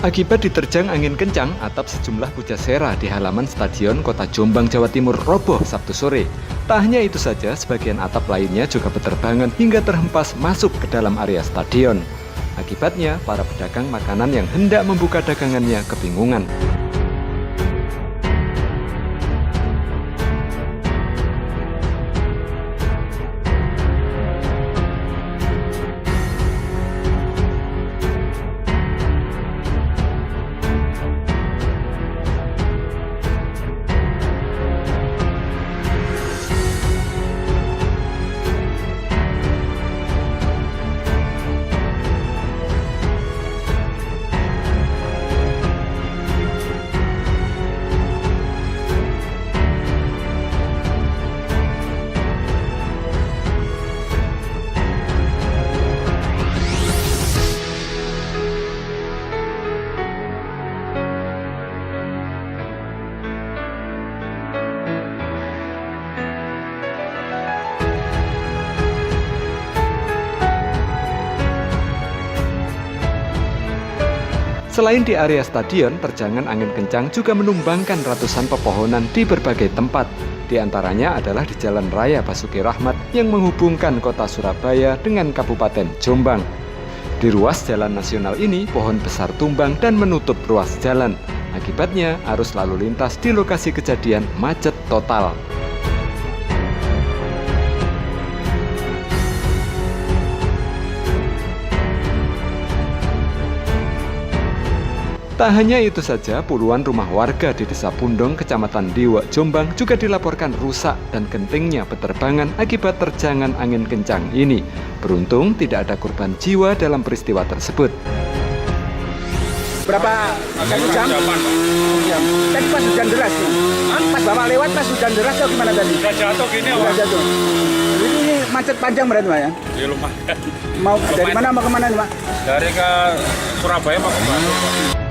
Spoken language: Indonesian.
Akibat diterjang angin kencang, atap sejumlah pujasera di halaman Stadion Kota Jombang, Jawa Timur roboh Sabtu sore. Tak hanya itu saja, sebagian atap lainnya juga berterbangan hingga terhempas masuk ke dalam area stadion. Akibatnya, para pedagang makanan yang hendak membuka dagangannya kebingungan. Selain di area stadion, terjangan angin kencang juga menumbangkan ratusan pepohonan di berbagai tempat. Di antaranya adalah di Jalan Raya Basuki Rahmat yang menghubungkan kota Surabaya dengan Kabupaten Jombang. Di ruas jalan nasional ini, pohon besar tumbang dan menutup ruas jalan. Akibatnya, arus lalu lintas di lokasi kejadian macet total. Tak hanya itu saja, puluhan rumah warga di Desa Pundong, Kecamatan Dewa, Jombang juga dilaporkan rusak dan gentingnya berterbangan akibat terjangan angin kencang ini. Beruntung tidak ada korban jiwa dalam peristiwa tersebut. Berapa jam? Tadi pas hujan deras nih. Pas bapak lewat pas hujan deras atau gimana tadi? Udah jatuh gini, Udah jatuh. Jadi ini macet panjang berarti Pak ya? Ya lumayan. Mau dari mana mau kemana nih Pak? Dari ke Surabaya mau ke Bandung.